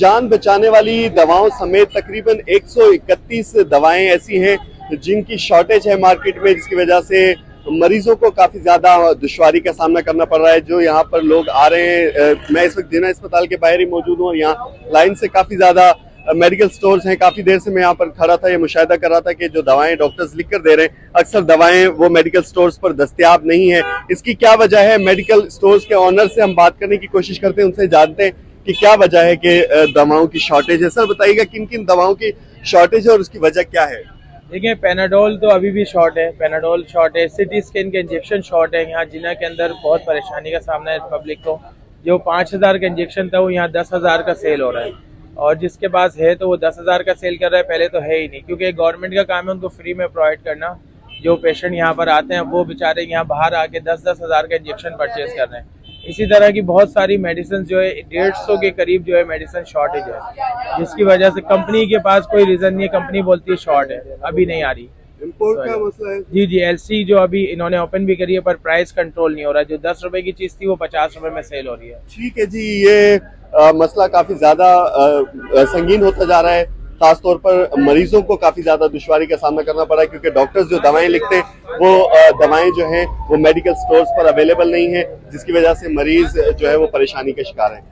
जान बचाने वाली दवाओं समेत तकरीबन 131 दवाएं ऐसी हैं जिनकी शॉर्टेज है मार्केट में, जिसकी वजह से मरीजों को काफी ज्यादा दुश्वारी का सामना करना पड़ रहा है। जो यहाँ पर लोग आ रहे हैं, मैं इस वक्त जिना अस्पताल के बाहर ही मौजूद हूँ और यहाँ लाइन से काफी ज्यादा मेडिकल स्टोर्स हैं। काफी देर से मैं यहाँ पर खड़ा था, ये मुशाहिदा कर रहा था कि जो दवाएं डॉक्टर्स लिख कर दे रहे हैं, अक्सर दवाएं वो मेडिकल स्टोर्स पर दस्तयाब नहीं है। इसकी क्या वजह है? मेडिकल स्टोर्स के ऑनर से हम बात करने की कोशिश करते हैं, उनसे जानते हैं कि क्या वजह है कि दवाओं की शॉर्टेज है। सर बताइएगा किन किन दवाओं की शॉर्टेज है और उसकी वजह क्या है? देखिए, पेनाडोल तो अभी भी शॉर्ट है, पेनाडोल शॉर्ट है, सिटी स्कैन के इंजेक्शन शॉर्ट है। यहाँ जिना के अंदर बहुत परेशानी का सामना है पब्लिक को। जो 5000 का इंजेक्शन था वो यहाँ 10,000 का सेल हो रहा है, और जिसके पास है तो वो 10,000 का सेल कर रहा है। पहले तो है ही नहीं, क्योंकि गवर्नमेंट का काम है उनको फ्री में प्रोवाइड करना। जो पेशेंट यहाँ पर आते हैं वो बेचारे यहाँ बाहर आके 10-10 हज़ार का इंजेक्शन परचेज कर रहे हैं। इसी तरह की बहुत सारी मेडिसिन जो है 150 के करीब जो है मेडिसिन शॉर्टेज है, जिसकी वजह से कंपनी के पास कोई रीजन नहीं है। कंपनी बोलती है शॉर्ट है, अभी नहीं आ रही। इम्पोर्ट का मसला है। जी, एलसी जो अभी इन्होंने ओपन भी करी है, पर प्राइस कंट्रोल नहीं हो रहा है। जो 10 रुपए की चीज थी वो 50 रुपए में सेल हो रही है। ठीक है जी, ये मसला काफी ज्यादा संगीन होता जा रहा है। खासतौर पर मरीजों को काफी ज्यादा दुश्वारी का सामना करना पड़ा है, क्योंकि डॉक्टर्स जो दवाएं लिखते हैं वो दवाएं जो हैं वो मेडिकल स्टोर्स पर अवेलेबल नहीं है, जिसकी वजह से मरीज जो है वो परेशानी का शिकार है।